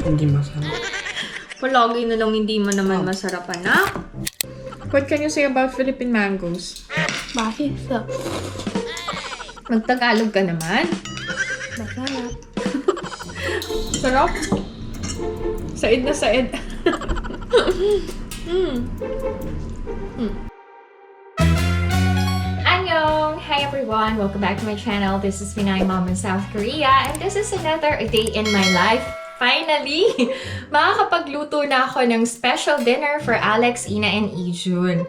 Hindi masarap. Palagi na lang hindi mo naman masarap, anak. What can you say about Philippine mangoes? Bakit? Magtagalog ka naman. Masarap. Sarap. Said na said. Annyeong! Hi everyone! Welcome back to my channel. This is Pinay Mom in South Korea and this is another day in my life. Finally! Makakapagluto na ako ng special dinner for Alex, Ina, and Ijun.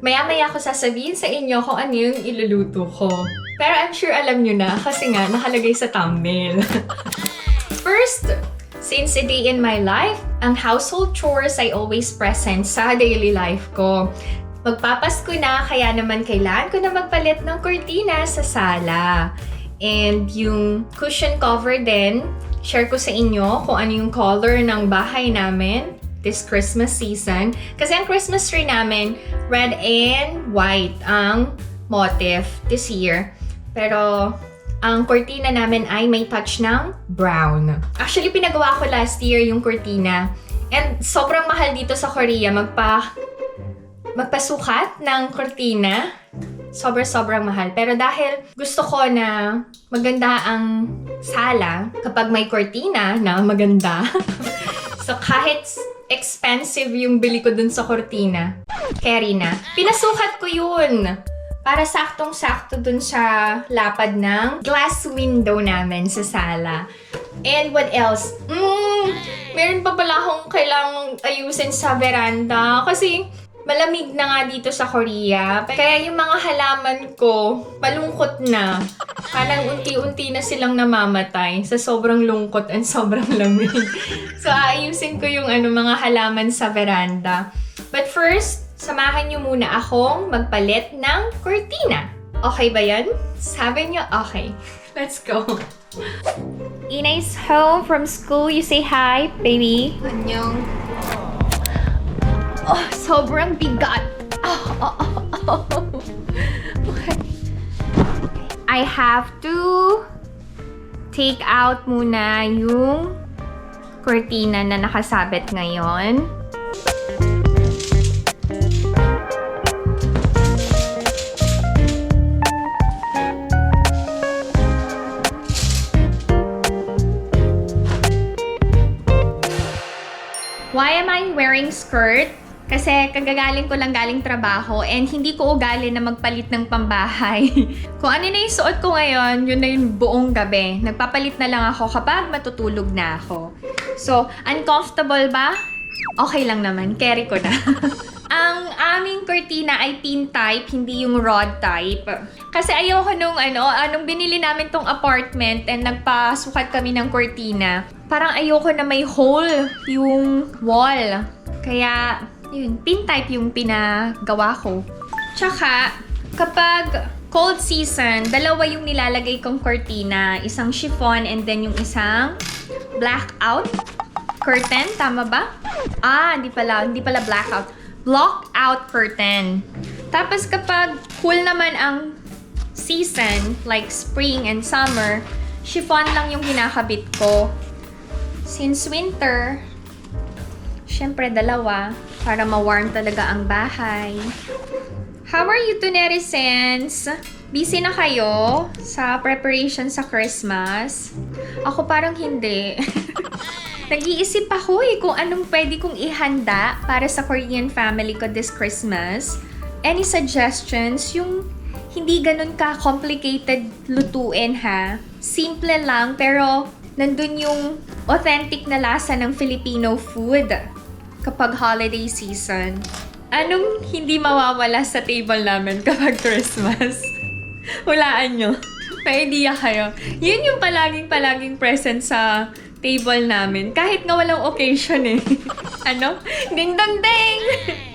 Maya-maya ako sasabihin sa inyo kung ano yung iluluto ko. Pero I'm sure alam nyo na kasi nga nakalagay sa thumbnail. First, since a day in my life, ang household chores ay always present sa daily life ko. Magpapasko na, kaya naman kailangan ko na magpalit ng kurtina sa sala. And yung cushion cover din, share ko sa inyo kung ano yung color ng bahay namin this Christmas season. Kasi ang Christmas tree namin, red and white ang motif this year. Pero ang kurtina namin ay may touch ng brown. Actually, pinagawa ko last year yung kurtina. And sobrang mahal dito sa Korea magpasukat ng kurtina. Sobrang mahal. Pero dahil gusto ko na maganda ang sala kapag may kurtina na maganda. So kahit expensive yung bili ko dun sa kurtina, carry na. Pinasukat ko yun para saktong-sakto dun sa lapad ng glass window namin sa sala. And what else? Meron pa pala akong kailangang ayusin sa veranda kasi malamig na nga dito sa Korea. Kaya yung mga halaman ko, malungkot na. Parang unti-unti na silang namamatay sa sobrang lungkot and sobrang lamig. So, aayusin ko yung mga halaman sa veranda. But first, samahan nyo muna akong magpalit ng kurtina. Okay ba yan? Sabi nyo, okay. Let's go. Inay's home from school. You say hi, baby. Annyeong. Oh, sobrang bigat. Okay. I have to take out muna yung kurtina na nakasabit ngayon. Why am I wearing skirt? Kasi kagagaling ko lang galing trabaho and hindi ko ugali na magpalit ng pambahay. Kung ano na yung suot ko ngayon, yun na yung buong gabi. Nagpapalit na lang ako kapag matutulog na ako. So, uncomfortable ba? Okay lang naman, carry ko na. Ang aming kurtina ay pin type, hindi yung rod type. Kasi ayoko nung binili namin tong apartment and nagpasukat kami ng kurtina. Parang ayoko na may hole yung wall. Kaya yun, pin type yung pinagawa ko. Tsaka, kapag cold season, dalawa yung nilalagay kong kurtina. Isang chiffon and then yung isang blackout curtain. Tama ba? Hindi pala blackout. Block-out curtain. Tapos kapag cool naman ang season, like spring and summer, chiffon lang yung kinakabit ko. Since winter, syempre dalawa. Para ma-warm talaga ang bahay. How are you, Tunerisens? Busy na kayo sa preparation sa Christmas? Ako parang hindi. Nag-iisip ako kung anong pwede kong ihanda para sa Korean family ko this Christmas. Any suggestions? Yung hindi ganun ka-complicated lutuin ha. Simple lang pero nandun yung authentic na lasa ng Filipino food. Kapag holiday season, anong hindi mawawala sa table namin kapag Christmas? Hulaan nyo. May idea kayo. Yun yung palaging present sa table namin. Kahit nga walang occasion eh. Ding dong ding!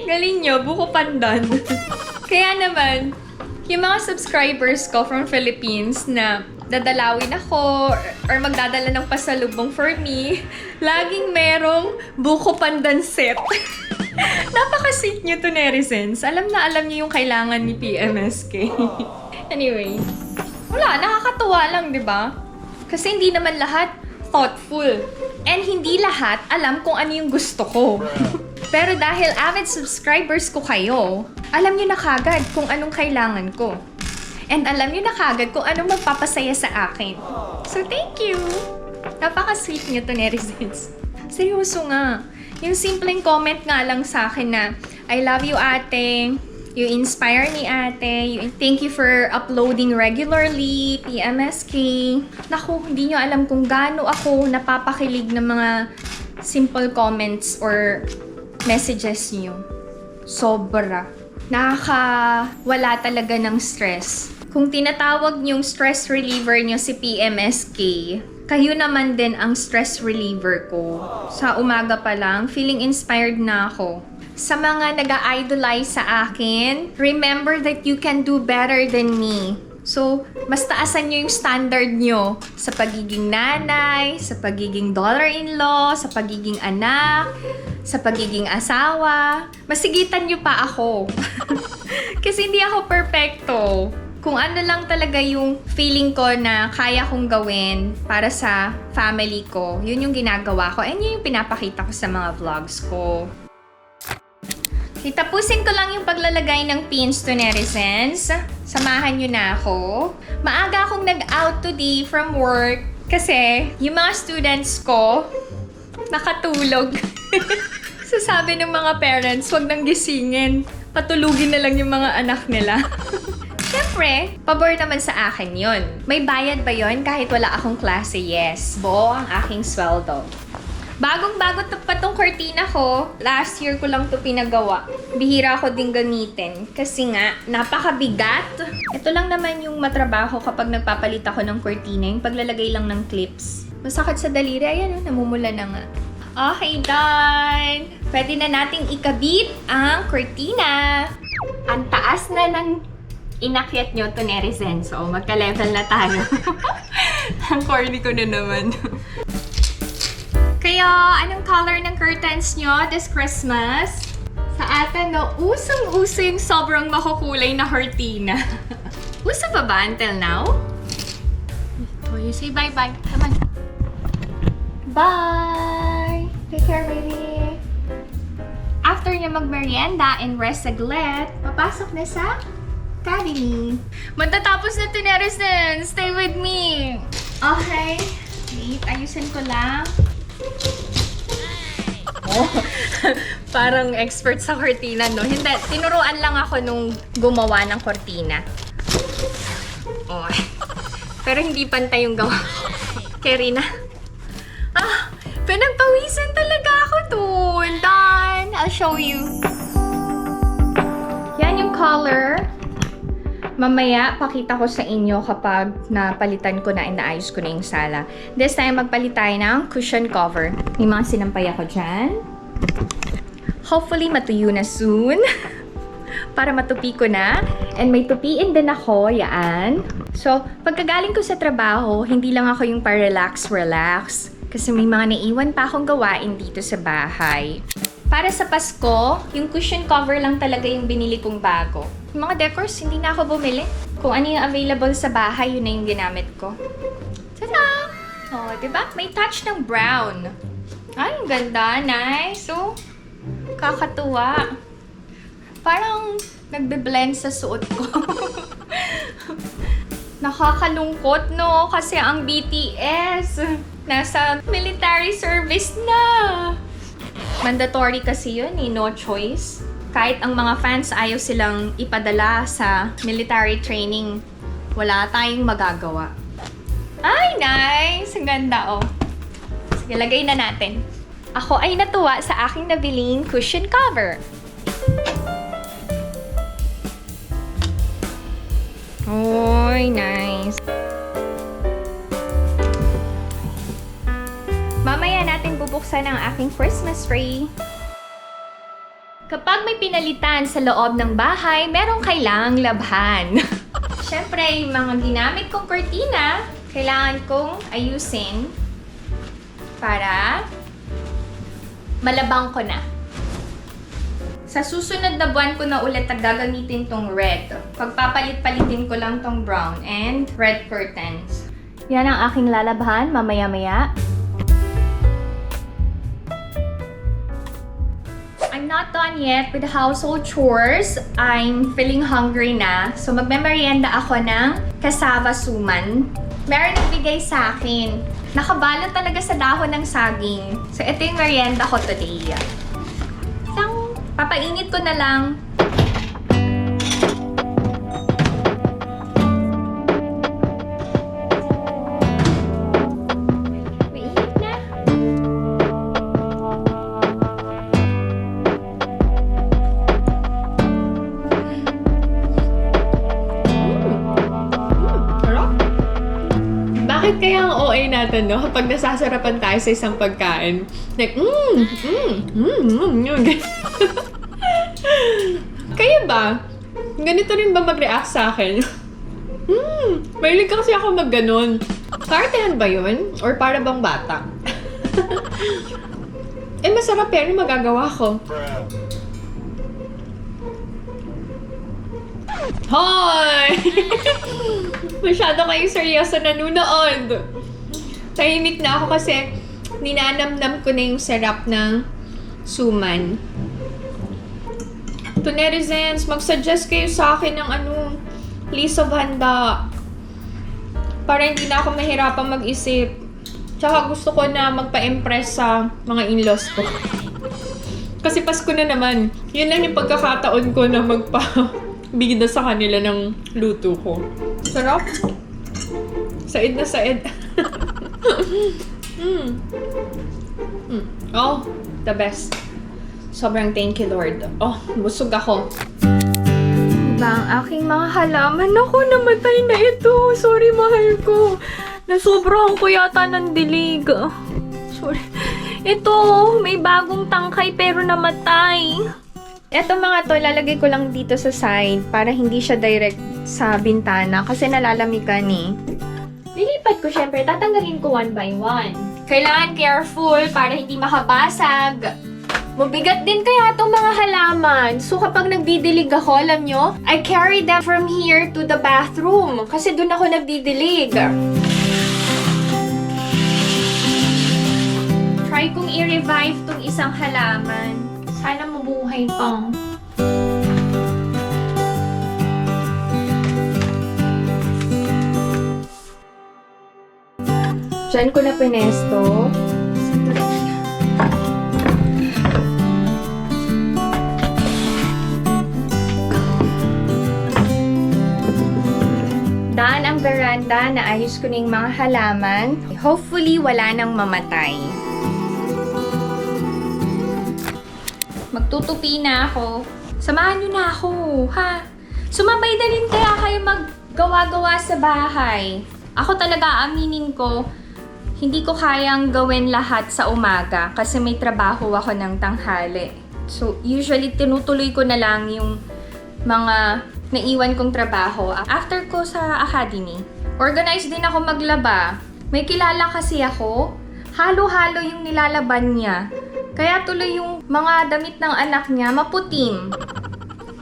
Galing nyo, buko pandan. Kaya naman, yung mga subscribers ko from Philippines na dadalawin ako or magdadala ng pasalubong for me, laging merong buko pandan set. Napaka-sweet nyo to, Nerisens. Alam niyo yung kailangan ni PMSK. Anyway, wala, nakakatuwa lang, di ba? Kasi hindi naman lahat thoughtful. And hindi lahat alam kung ano yung gusto ko. Pero dahil avid subscribers ko kayo, alam nyo na kagad kung anong kailangan ko. And alam nyo na kagad kung anong magpapasaya sa akin. So thank you! Napaka-sweet nyo to, netizens. Seryoso nga. Yung simpleng comment nga lang sa akin na, I love you, ate. You inspire me, ate. Thank you for uploading regularly. PMSK. Naku, hindi nyo alam kung gaano ako napapakilig ng mga simple comments or messages nyo. Sobra. Nakakawala talaga ng stress. Kung tinatawag nyong stress reliever nyo si PMSK, kayo naman din ang stress reliever ko. Sa umaga pa lang, feeling inspired na ako. Sa mga nag-idolize sa akin, remember that you can do better than me. So, mas taasan nyo yung standard nyo sa pagiging nanay, sa pagiging daughter-in-law, sa pagiging anak, sa pagiging asawa. Masigitan nyo pa ako. Kasi hindi ako perfecto. Kung ano lang talaga yung feeling ko na kaya kong gawin para sa family ko, yun yung ginagawa ko and yun yung pinapakita ko sa mga vlogs ko. Itapusin ko lang yung paglalagay ng pins to netizens. Samahan nyo na ako. Maaga akong nag-out today from work kasi yung mga students ko nakatulog. So sabi ng mga parents, wag nang gisingin. Patulugin na lang yung mga anak nila. Siyempre, pabor naman sa akin yun. May bayad ba yun kahit wala akong klase? Yes. Buo ang aking sweldo. Bagong-bago pa tong kortina ko. Last year ko lang to pinagawa. Bihira ko din gamitin. Kasi nga, napakabigat. Ito lang naman yung matrabaho kapag nagpapalit ako ng kortina. Yung paglalagay lang ng clips. Masakit sa daliri. Ayan, namumula na nga. Okay, done! Pwede na nating ikabit ang kortina. Ang taas na ng inakyat nyo to netizens. So, magka-level na tayo. Ang corny ko na naman. Kaya, anong color ng curtains nyo this Christmas? Sa atin, no, usong-uso yung sobrang makukulay na cortina. Uso pa ba until now? Oh, you say bye-bye. Come on. Bye! Take care, baby. After niya mag-merienda and rest saglit, papasok na sa academy. Matatapos na to, netizens. Stay with me. Okay. Wait, ayusin ko lang. Oh, parang expert sa cortina, no? Hindi, tinuruan lang ako nung gumawa ng cortina. Oh. Pero hindi pantay yung gawa ko. Karina. Pinagpawisan talaga ako dun. Done. I'll show you. Yan yung color. Mamaya, pakita ko sa inyo kapag napalitan ko na and naayos ko na yung sala. This time, magpalit tayo ng cushion cover. May mga sinampay ako dyan. Hopefully, matuyo na soon. Para matupi ko na. And may tupiin din ako, yaan. So, pagkagaling ko sa trabaho, hindi lang ako yung pa-relax. Kasi may mga naiwan pa akong gawain dito sa bahay. Para sa Pasko, yung cushion cover lang talaga yung binili kong bago. Yung mga decors, hindi na ako bumili. Kung ano yung available sa bahay, yun na yung ginamit ko. Tada! Oh, diba? May touch ng brown. Ay, ang ganda. Nice. So, kakatuwa. Parang nagbe-blend sa suot ko. Nakakalungkot, no? Kasi ang BTS, nasa military service na. Mandatory kasi yun eh, no choice. Kahit ang mga fans ayaw silang ipadala sa military training, wala tayong magagawa. Ay, nice! Ang ganda, oh. Sige, lagay na natin. Ako ay natuwa sa aking nabiling cushion cover. Oy, nice. Mamaya natin bubuksan ang aking Christmas tree. Kapag may pinalitan sa loob ng bahay, merong kailangang labhan. Siyempre, yung mga ginamit kong kortina, kailangan kong ayusin para malabang ko na. Sa susunod na buwan ko na ulit gagamitin tong red. Pagpapalit-palitin ko lang tong brown and red curtains. Yan ang aking lalabhan mamaya-maya. not done yet with the household chores. I'm feeling hungry na. So magme-merienda ako ng cassava suman. Meron nagbigay sa akin. Nakabalot talaga sa dahon ng saging. So ito yung merienda ko today. Papainit ko na lang. Mainit na. Sarap. Bakit kaya ang OA natin, no? Kapag nasasarapan tayo sa isang pagkain, like, Kayo ba? Ganito rin ba mag-react sa akin? Mahilig kasi ako mag-ganon. Kartehan ba yun? Or para bang bata? Masarap yan yung magagawa ko. Hoy! Masyado kayong seryoso nanonood. Tahimik na ako kasi ninanamnam ko na yung sarap ng suman. To netizens, mag-suggest kayo sa akin ng list of handa. Para hindi na ako mahirapang mag-isip. Tsaka gusto ko na magpa-impress sa mga in-laws ko. Kasi Pasko na naman. Yun lang yung pagkakataon ko na magpa-bigda sa kanila ng luto ko. Sarap. Said na said. Oh, the best. Sobrang thank you, Lord. Oh, busog ako. Diba ang aking mga halaman? Ako, namatay na ito. Sorry, mahal ko. Nasobrahan ko yata ng dilig. Sorry. Ito, may bagong tangkay pero namatay. Ito mga to, lalagay ko lang dito sa side para hindi siya direct sa bintana kasi nalalamigan eh. Lilipat ko syempre, tatanggalin ko one by one. Kailangan careful para hindi makabasag. Mabigat din kaya itong mga halaman. So kapag nagdidilig ako, alam nyo, I carry them from here to the bathroom. Kasi doon ako nagdidilig. Try kong i-revive tong isang halaman. Sana mabuhay pa. Diyan ko na pinesto. Daan ang veranda, naayos ko na yung mga halaman. Hopefully, wala nang mamatay. Magtutupi na ako. Samahan nyo na ako, ha? Sumabay na rin kaya kayo maggawa-gawa sa bahay. Ako talaga, aminin ko, hindi ko kayang gawin lahat sa umaga kasi may trabaho ako ng tanghali. So, usually, tinutuloy ko na lang yung mga naiwan kong trabaho after ko sa academy. Organized din ako maglaba. May kilala kasi ako, halo-halo yung nilalaban niya. Kaya tuloy yung mga damit ng anak niya maputim.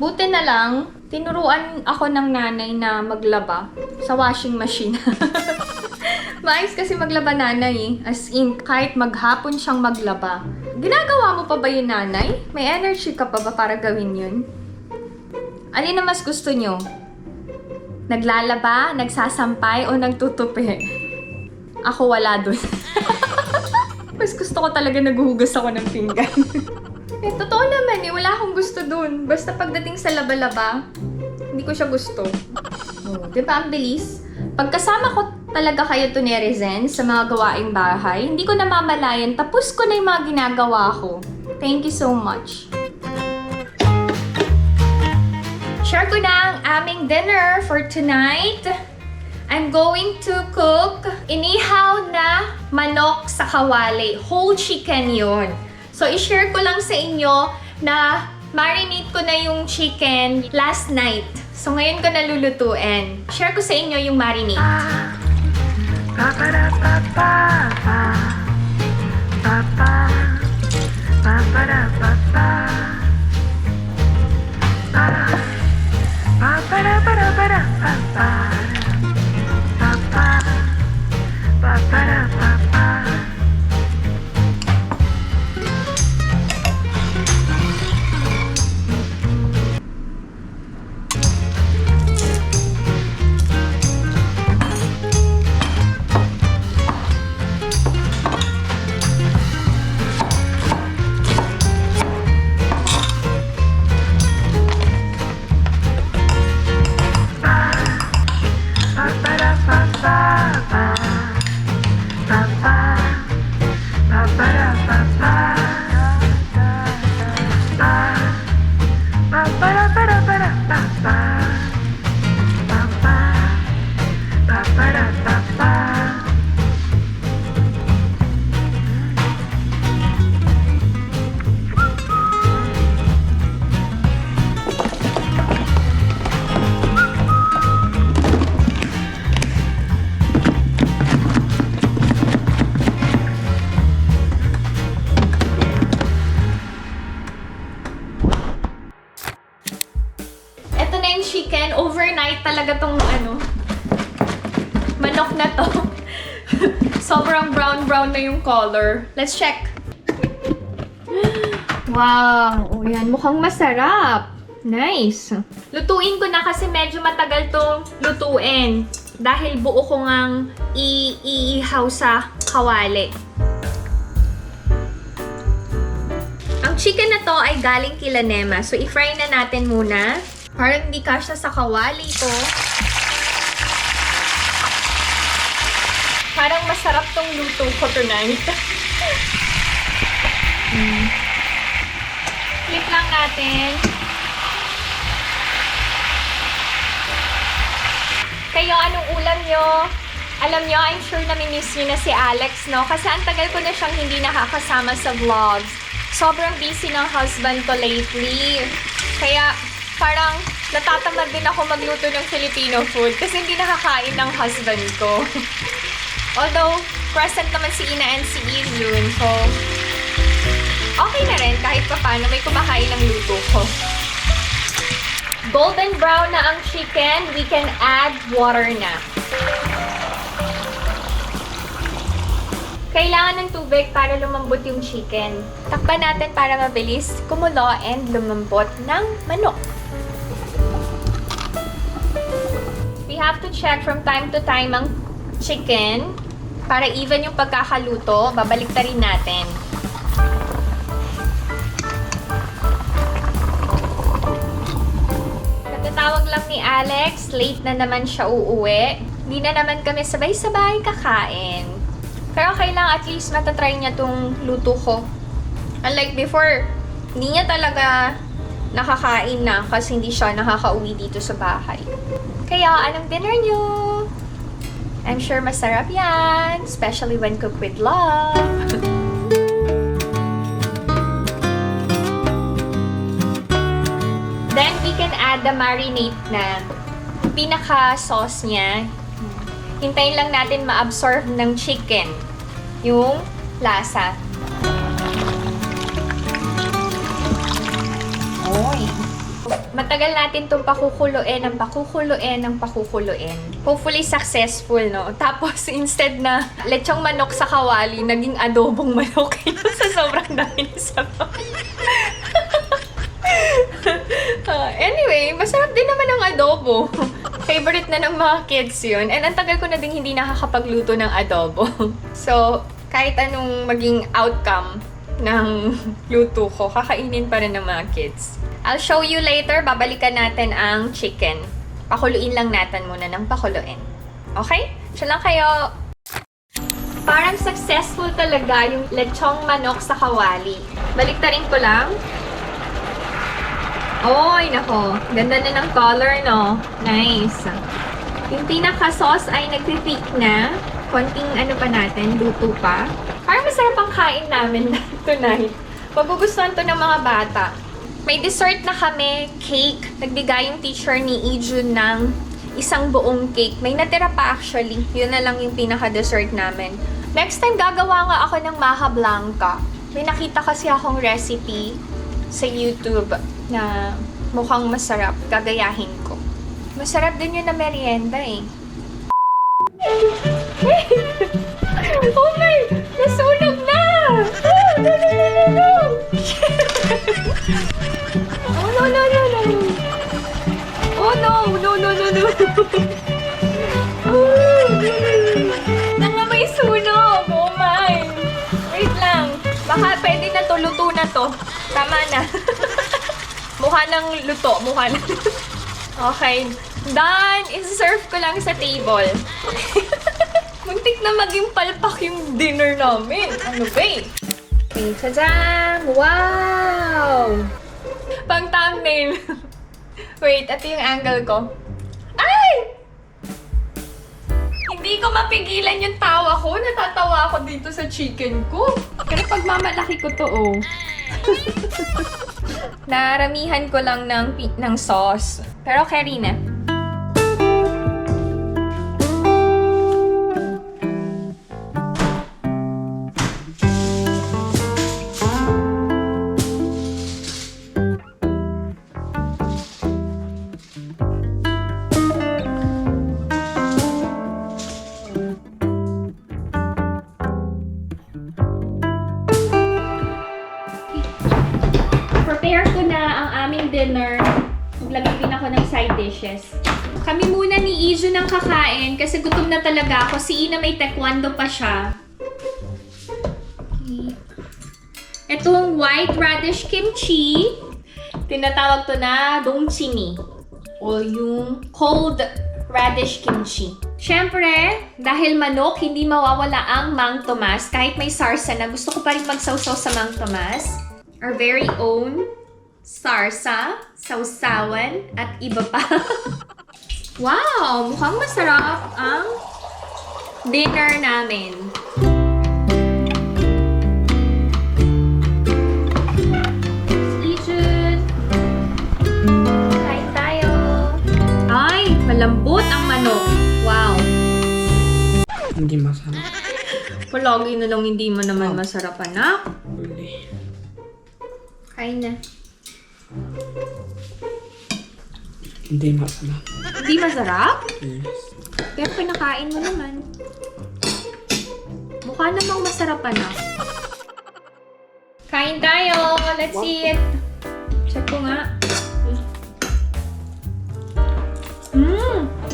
Buti na lang, tinuruan ako ng nanay na maglaba sa washing machine. Maayos kasi maglaba nanay. As in, kahit maghapon siyang maglaba. Ginagawa mo pa ba yun, nanay? May energy ka pa ba para gawin yun? Alin na mas gusto nyo? Naglalaba, nagsasampay, o nagtutupi? Ako wala dun. Mas gusto ko talaga naghuhugas ako ng pinggan. Totoo naman eh, wala akong gusto dun. Basta pagdating sa laba-laba, hindi ko siya gusto. Oh, di ba ang bilis? Pagkasama ko talaga kayo to netizens sa mga gawaing bahay, hindi ko namamalayan, tapos ko na yung mga ginagawa ko. Thank you so much. Share ko na ang aming dinner for tonight. I'm going to cook inihaw na manok sa kawali. Whole chicken yun. So, i-share ko lang sa inyo na marinate ko na yung chicken last night. So, ngayon ko nalulutuin. Share ko sa inyo yung marinate. Ito na yung chicken. Overnight talaga tong manok na to. Sobrang brown na yung color. Let's check. Wow! O yan, mukhang masarap. Nice. Lutuin ko na kasi medyo matagal tong lutuin. Dahil buo ko ngang iihaw sa kawali. Ang chicken na to ay galing kila Nema. So, i-fry na natin muna. Parang hindi kasya sa kawali ko. Parang masarap tong luto ko tonight. Flip lang natin. Kayo, anong ulam nyo? Alam nyo, I'm sure nami-miss nyo na si Alex, no? Kasi ang tagal ko na siyang hindi nakakasama sa vlogs. Sobrang busy ng husband ko lately. Kaya, parang natatamad din ako magluto ng Filipino food kasi hindi nakakain ng husband ko. Although, present naman si Ina and si Ilyun, so okay na rin kahit pa paano may kumakain ng luto ko. Golden brown na ang chicken, we can add water na. Kailangan ng tubig para lumambot yung chicken. Takpan natin para mabilis kumulo and lumambot ng manok. We have to check from time to time ang chicken para even yung pagkakaluto. Babalik ta rin natin. Natatawag lang ni Alex. Late na naman siya uuwi. Hindi na naman kami sabay-sabay kakain. Pero kailangan at least matatry niya tong luto ko. Unlike before, hindi niya talaga nakakain na kasi hindi siya nakakauwi dito sa bahay. Kaya, anong dinner niyo? I'm sure masarap yan, especially when cooked with love. Then, we can add the marinade na pinaka-sauce niya. Hintayin lang natin ma-absorb ng chicken yung lasa. Oy. Matagal natin itong pakukuluin ng pakukuluin. Hopefully successful, no? Tapos, instead na lechong manok sa kawali, naging adobong manok sa sobrang dami ni sabaw. Anyway, masarap din naman ang adobo. Favorite na ng mga kids yun. And ang tagal ko na din hindi nakakapagluto ng adobo. So, kahit anong maging outcome ng luto ko, kakainin pa rin ng mga kids. I'll show you later. Babalikan natin ang chicken. Pakuluin lang natin muna ng pakuluin. Okay? Siya lang kayo. Parang successful talaga yung lechong manok sa kawali. Baliktarin ko lang. Oy, nako. Ganda na ng color, no? Nice. Yung pinaka-sauce ay nagpipeak na. Konting ano pa natin, luto pa. Parang masarap ang kain namin tonight. Magugustuhan to ng mga bata. May dessert na kami, cake. Nagbigay yung teacher ni Ijun ng isang buong cake. May natira pa actually. Yun na lang yung pinaka-dessert namin. Next time, gagawa nga ako ng maha blanca. May nakita kasi akong recipe sa YouTube na mukhang masarap. Gagayahin ko. Masarap din yun na merienda eh. Oh my! Nasunog na! No! Oh no! Oh no! Nangamay sunog! Oh my! Wait lang. Baka pwede na to. Luto na to. Tama na. Mukha ng luto. Okay. Done! Isa-serve ko lang sa table. Muntik na maging palpak yung dinner namin. Ano ba eh? Okay, tadam! Wow! Pang thumbnail. Wait, ito yung angle ko. Ay! Hindi ko mapigilan yung tawa ko. Natatawa ako dito sa chicken ko. Pero pag mamalaki ko to, oh. Naramihan ko lang ng sauce. Pero carry na. Prepare ko na ang aming dinner. Maglagay din ako ng side dishes. Kami muna ni Izu ng kakain kasi gutom na talaga ako. Si Ina may taekwondo pa siya. Okay. Itong white radish kimchi. Tinatawag to na dongchimi. O yung cold radish kimchi. Siyempre, dahil manok, hindi mawawala ang Mang Tomas. Kahit may sarsa na, gusto ko pa rin magsawsaw sa Mang Tomas. Our very own sarsa, sausawan, at iba pa. Wow! Mukhang masarap ang dinner namin. Ijun! Kain tayo! Ay! Malambot ang manok! Wow! Hindi masarap. Palagi na lang hindi mo naman masarap, anak. Huli. Kain na. Hindi masarap. Hindi masarap? Yes. Pero pinakain mo naman. Mukha namang masarap, anak. Kain tayo! Let's eat! Check ko nga.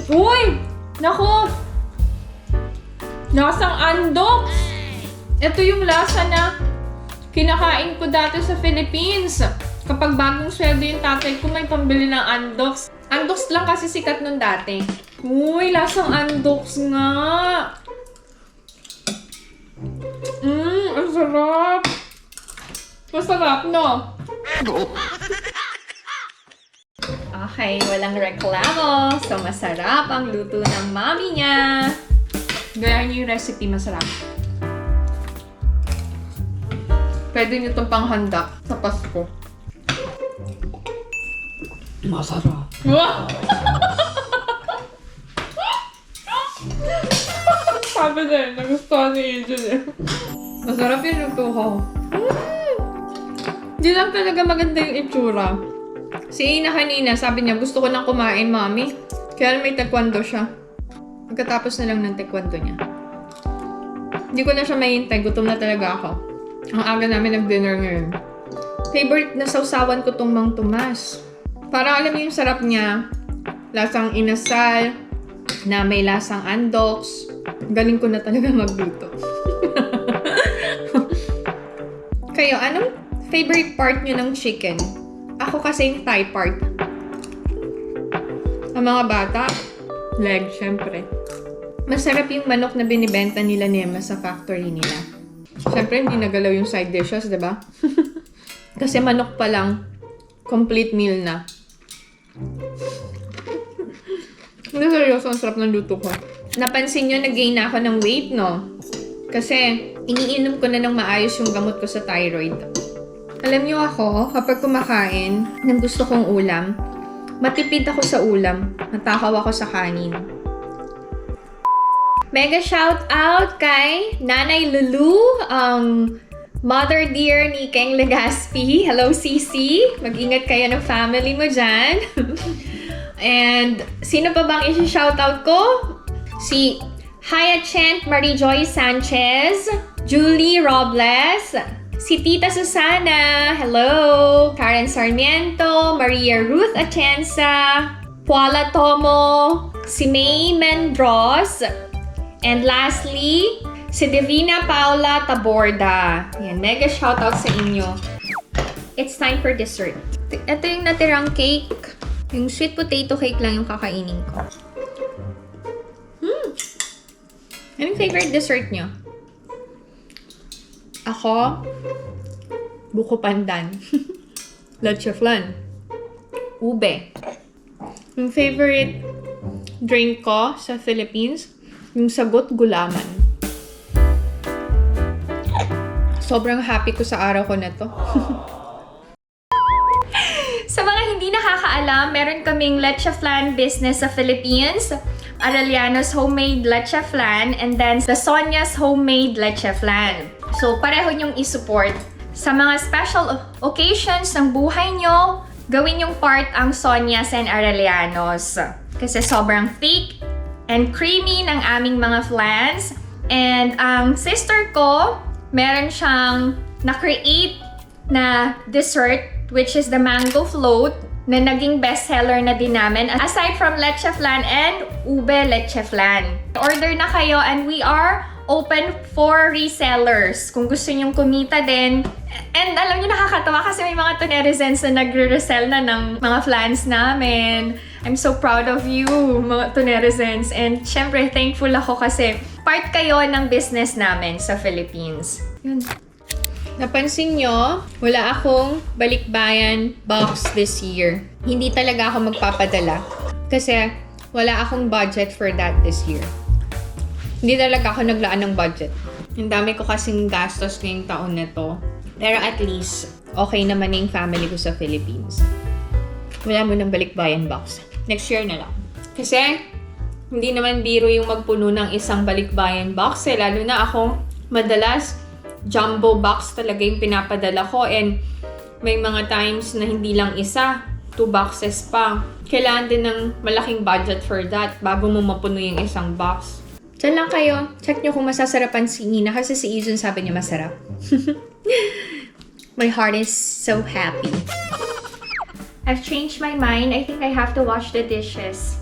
Uy! Naku! Lasang andok! Ito yung lasa na kinakain ko dati sa Philippines. Kapag bagong sweldo yung tatay ko, may pambili ng andoks. Andoks lang kasi sikat nun dati. Uy, lasang andoks nga! Ang sarap! Masarap, no? Okay, walang reklamo. So, masarap ang luto ng mami niya. Gaya niyo yung recipe, masarap. Pwede niyo itong panghanda sa Pasko. Masarap. Wow! Sabi din, nagustuhan ni Ijun eh. Masarap yung luto ko. Di lang talaga maganda yung itsura. Si Ina kanina, sabi niya, gusto ko nang kumain, mami. Kaya may taekwondo siya. Pagkatapos na lang ng taekwondo niya. Hindi ko na siya mahintay, gutom na talaga ako. Ang aga namin nag-dinner ngayon. Favorite na sausawan ko tong Mang Tomas. Para alam mo yung sarap niya. Lasang inasal, na may lasang andoks. Galing ko na talaga magluto. Kayo, anong favorite part nyo ng chicken? Ako kasi yung thigh part. Ang mga bata, leg, syempre. Masarap yung manok na binibenta nila Nema sa factory nila. Syempre, hindi nagalaw yung side dishes, diba? Kasi manok pa lang, complete meal na. Hindi seryoso, ang sarap ng luto ko. Napansin nyo, nag-gain na ako ng weight, no? Kasi, iniinom ko na ng maayos yung gamot ko sa thyroid. Alam nyo ako, kapag kumakain ng gusto kong ulam, matipid ako sa ulam, natakaw ako sa kanin. Mega shout out kay Nanay Lulu, mother dear ni Keng Legaspi. Hello, Sisi. Mag-ingat kayo ng family mo dyan. And sino pa bang isi-shoutout ko? Si Hyacinth Marie Joy Sanchez, Julie Robles, si Tita Susana, hello, Karen Sarmiento, Maria Ruth Atienza, Paula Tomo, si May Mendros, and lastly, si Divina Paula Taborda. Yan, mega shoutout sa inyo. It's time for dessert. Ito yung natirang cake. Yung sweet potato cake lang yung kakainin ko. Anong favorite dessert nyo? Ako, buko pandan. Leche flan. Ube. Yung favorite drink ko sa Philippines, yung sagot gulaman. Sobrang happy ko sa araw ko na to. Sa mga hindi nakakaalam, meron kaming leche flan business sa Philippines. Arellano's homemade leche flan and then the Sonia's homemade leche flan. So, pareho nyong isupport. Sa mga special occasions ng buhay nyo, gawin yung part ang Sonia's and Arellano's. Kasi sobrang thick and creamy ng aming mga flans. And ang sister ko, meron siyang na-create na dessert which is the mango float na naging bestseller na din namin aside from leche flan and ube leche flan. Order na kayo and we are open for resellers. Kung gusto nyong kumita din. And alam nyo, nakakatawa kasi may mga tunerizens na nagre-resell na ng mga flans namin. I'm so proud of you, mga tunerizens. And syempre, thankful ako kasi part kayo ng business namin sa Philippines. Yun. Napansin nyo, wala akong balikbayan box this year. Hindi talaga ako magpapadala. Kasi wala akong budget for that this year. Hindi talaga ako naglaan ng budget. Ang dami ko kasing gastos ngayong taon na to. Pero at least, okay naman na yung family ko sa Philippines. Wala mo ng balikbayan box. Next year na lang. Kasi, hindi naman biro yung magpuno ng isang balikbayan box eh. Lalo na ako, madalas, jumbo box talaga yung pinapadala ko. And may mga times na hindi lang isa, 2 boxes pa. Kailangan din ng malaking budget for that bago mo mapuno yung isang box. Diyan lang kayo. Check nyo kung masasarapan si Ina kasi si Izun sabi niya masarap. My heart is so happy. I've changed my mind. I think I have to wash the dishes.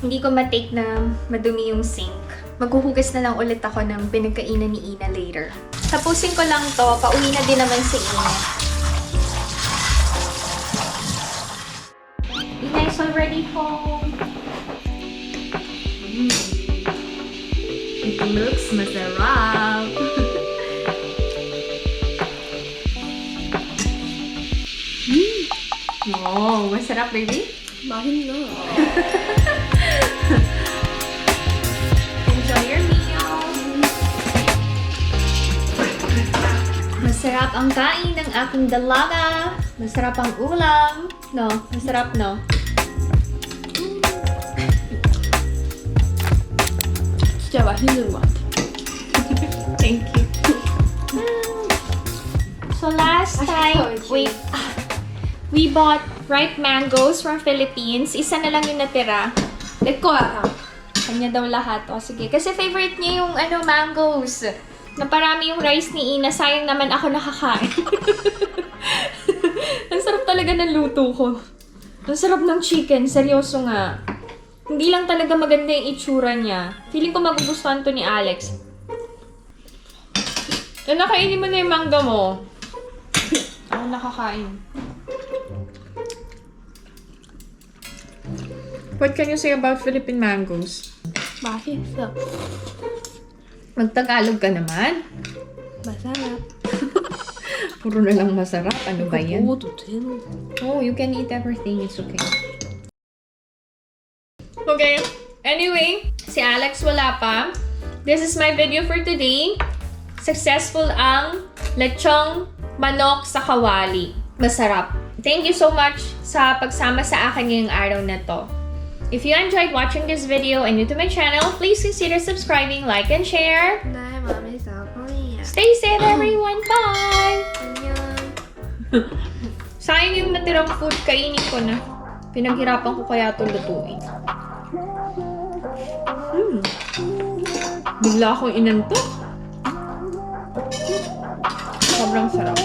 Hindi ko ma-take na madumi yung sink. Maghuhugas na lang ulit ako ng pinagkainan ni Ina later. Tapusin ko lang to. Pauwi na din naman si Ina. Ina is already home. It looks masarap. Oh, masarap, baby? Bahin na. Enjoy your meal. Masarap ang kain ng aking dalaga. Masarap ang ulam. No, masarap, no? 진짜 맛있는 것 같아. Thank you. So last time, we bought ripe mangoes from Philippines. Isa na lang yung natira. Let ko Kanya daw lahat. O sige. Kasi favorite niya yung mangoes. Naparami yung rice ni Ina. Sayang naman ako nakakain. Ang sarap talaga ng luto ko. Ang sarap ng chicken. Seryoso nga. Hindi lang talaga maganda yung itsura niya. Feeling ko magugustuhan to ni Alex. Nakainin mo na yung mangga mo. Ako nakakain. What can you say about Philippine mangoes? Masarap. Magtagalog ka naman. Masarap. Puro na lang masarap. Ano ba yan? 먹어도 되는 Oh, you can eat everything. It's okay. Okay. Anyway, si Alex wala pa. This is my video for today. Successful ang lechong manok sa kawali. Masarap. Thank you so much sa pagsama sa akin ngayong araw na to. If you enjoyed watching this video and new to my channel, please consider subscribing, like, and share. 나의 맘이 사고이야. Stay safe, everyone. Bye! 안녕. Sayang yung natirang food, kainin ko na. Pinaghirapan ko kaya ito lutuin. Bigla akong inantok. Sobrang sarap.